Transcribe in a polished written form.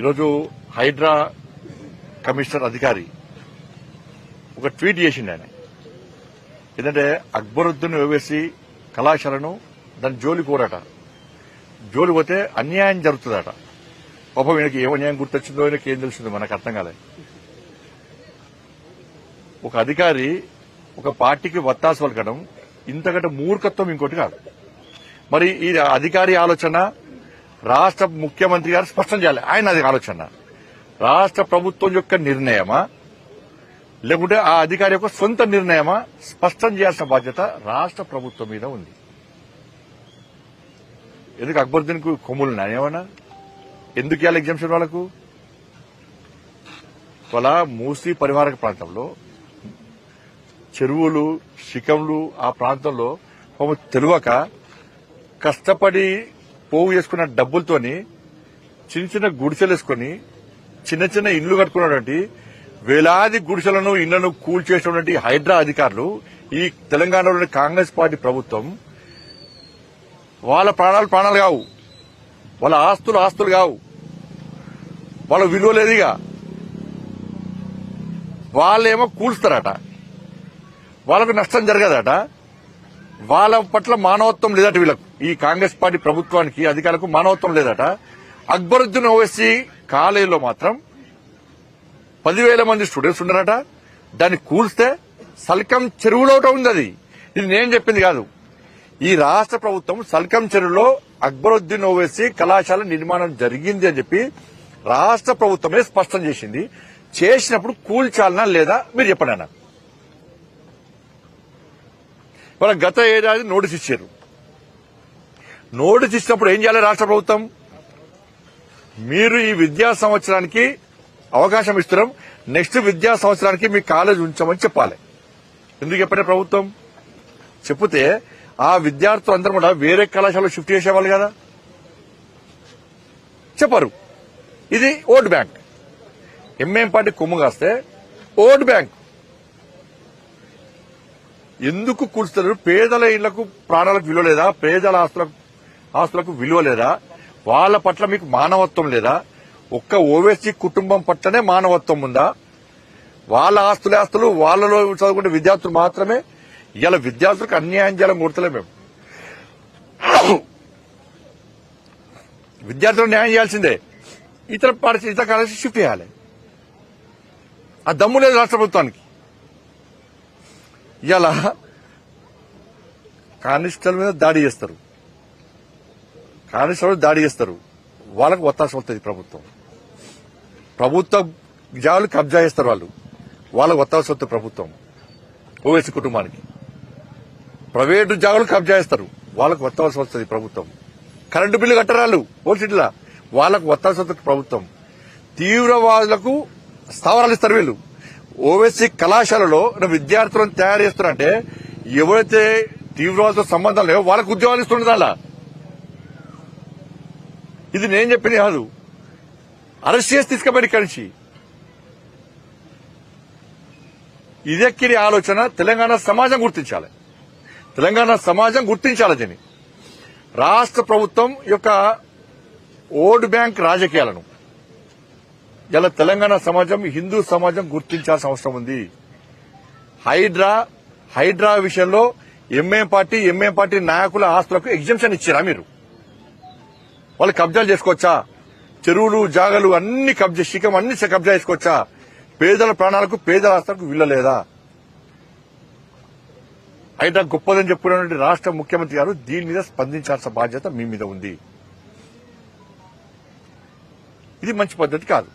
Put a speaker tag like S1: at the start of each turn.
S1: ఈరోజు హైడ్రా కమిషనర్ అధికారి ఒక ట్వీట్ చేసిండు. ఆయన ఏంటంటే అక్బరుద్దీన్ ఓవైసీ కళాశాలను దాని జోలి పోరాట, జోలి పోతే అన్యాయం జరుగుతుందట. పాపం ఈయనకి ఏం అన్యాయం గుర్తొచ్చిందో ఈయనకి ఏం తెలిసిందో మనకు అర్థం కాలేదు. ఒక అధికారి ఒక పార్టీకి వత్తాసు పలకడం ఇంతకంటే మూర్ఖత్వం ఇంకోటి కాదు. మరి ఈ అధికారి ఆలోచన రాష్ట్ర ముఖ్యమంత్రి గారు స్పష్టం చేయాలి. ఆయన అది ఆలోచన రాష్ట్ర ప్రభుత్వం యొక్క నిర్ణయమా లేకుంటే ఆ అధికారి యొక్క సొంత నిర్ణయమా స్పష్టం చేయాల్సిన బాధ్యత రాష్ట్ర ప్రభుత్వం మీద ఉంది. ఎందుకు అక్బరుద్దీన్ కు కొమ్ములు ఏమన్నా ఎందుకు ఇవ్వాలి ఎగ్జామ్షన్ వాళ్లకు? వాళ్ళ మూసీ పరివారక ప్రాంతంలో చెరువులు శిఖంలు ఆ ప్రాంతంలో తెలియక కష్టపడి పోగు చేసుకున్న డబ్బులతోని చిన్న చిన్న గుడిసెలు వేసుకుని చిన్న చిన్న ఇళ్లు కట్టుకున్నటువంటి వేలాది గుడిసెలను ఇళ్లను కూల్చేసినటువంటి హైడ్రా అధికారులు ఈ తెలంగాణలోని కాంగ్రెస్ పార్టీ ప్రభుత్వం వాళ్ళ ప్రాణాలు కావు, వాళ్ళ ఆస్తులు కావు, వాళ్ళ విలువ లేదుగా. వాళ్ళేమో కూల్స్తారట, వాళ్ళకు నష్టం జరగదట, వాళ్ళ పట్ల మానవత్వం లేదట. వీళ్ళకు ఈ కాంగ్రెస్ పార్టీ ప్రభుత్వానికి అధికారులకు మానవత్వం లేదట. అక్బరుద్దీన్ ఓవైసీ కాలేజీలో మాత్రం 10,000 మంది స్టూడెంట్స్ ఉన్నారట. దాన్ని కూల్స్తే సల్కం చెరువులో ఉంది. అది ఇది నేను చెప్పింది కాదు. ఈ రాష్ట్ర ప్రభుత్వం సల్కం చెరువులో అక్బరుద్దీన్ ఓవైసీ కళాశాల నిర్మాణం జరిగింది అని చెప్పి రాష్ట్ర ప్రభుత్వమే స్పష్టం చేసింది. చేసినప్పుడు కూల్చాలనా లేదా మీరు చెప్పండి అన్న. వాళ్ళ గత ఏడాది నోటీస్ ఇచ్చారు. నోటీస్ ఇచ్చినప్పుడు ఏం చేయాలి రాష్ట్ర ప్రభుత్వం? మీరు ఈ విద్యా సంవత్సరానికి అవకాశం ఇస్తున్నాం, నెక్స్ట్ విద్యా సంవత్సరానికి మీ కాలేజ్ ఉంచామని చెప్పాలి. ఎందుకు చెప్పండి ప్రభుత్వం? చెప్తే ఆ విద్యార్థులందరూ కూడా వేరే కళాశాలలో షిఫ్ట్ చేసేవాళ్ళు కదా. చెప్పరు. ఇది ఓట్ బ్యాంక్. ఎంఏం పార్టీ కొమ్ము కాస్తే ఓట్ బ్యాంక్. ఎందుకు కూల్చుతారు? పేదల ఇళ్లకు ప్రాణాలకు విలువ లేదా? పేదల ఆస్తులకు విలువ లేదా? వాళ్ళ పట్ల మీకు మానవత్వం లేదా? ఒక్క ఓవైసీ కుటుంబం పట్లనే మానవత్వం ఉందా? వాళ్ళ ఆస్తులు వాళ్ళలో చదువుకునే విద్యార్థులు మాత్రమే. ఇలా విద్యార్థులకు అన్యాయం చేయాలని కోరుతలే మేము. విద్యార్థులకు న్యాయం చేయాల్సిందే. ఇతర కాలేజీ షిఫ్ట్ చేయాలి. ఆ దమ్ము లేదు రాష్ట్ర ప్రభుత్వానికి. ఇలా కానిస్టేబుల్ మీద దాడి చేస్తారు, వాళ్ళకు ఒత్తాసు వస్తుంది ప్రభుత్వం. ప్రభుత్వ జాగాలు కబ్జా చేస్తారు వాళ్ళకు ఒత్తాసు వస్తుంది ప్రభుత్వం. ఓవైసీ కుటుంబానికి ప్రైవేటు జాగాలు కబ్జా చేస్తారు, వాళ్ళకు ఒత్తాసు వస్తుంది ప్రభుత్వం. కరెంటు బిల్లు కట్టరాళ్ళు ఓల్సిటీలా, వాళ్ళకు ఒత్తాసు వస్తుంది ప్రభుత్వం. తీవ్రవాదులకు స్థావరాలు ఇస్తారు వీళ్ళు. ఓవైసీ కళాశాలలో విద్యార్థులను తయారు చేస్తున్నారంటే ఎవరైతే తీవ్రవాదులతో సంబంధం లేవో వాళ్ళకు ఉద్యోగాలు ఇస్తుండదు. అలా ఇది నేను చెప్పింది కాదు. అరెస్ట్ చేసి తీసుకుపోయి ఇక్కడి నుంచి. ఇదెక్కిరి ఆలోచన తెలంగాణ సమాజం గుర్తించాలి. దీన్ని రాష్ట్ర ప్రభుత్వం యొక్క ఓట్ బ్యాంక్ రాజకీయాలను ఇలా తెలంగాణ సమాజం, హిందూ సమాజం గుర్తించాల్సిన అవసరం ఉంది. హైడ్రా విషయంలో ఎంఏం పార్టీ నాయకుల ఆస్తులకు ఎగ్జంప్షన్ ఇచ్చారా మీరు? వాళ్ళు కబ్జాలు చేసుకోవచ్చా? చెరువులు జాగలు అన్ని శిఖం అన్ని కబ్జా చేసుకోవచ్చా? పేదల ప్రాణాలకు పేదల ఆస్తులకు విలువ లేదా? హైడ్రా గొప్పదని చెప్పుకున్నటువంటి రాష్ట్ర ముఖ్యమంత్రి గారు దీని మీద స్పందించాల్సిన బాధ్యత మీ మీద ఉంది. ఇది మంచి పద్ధతి కాదు.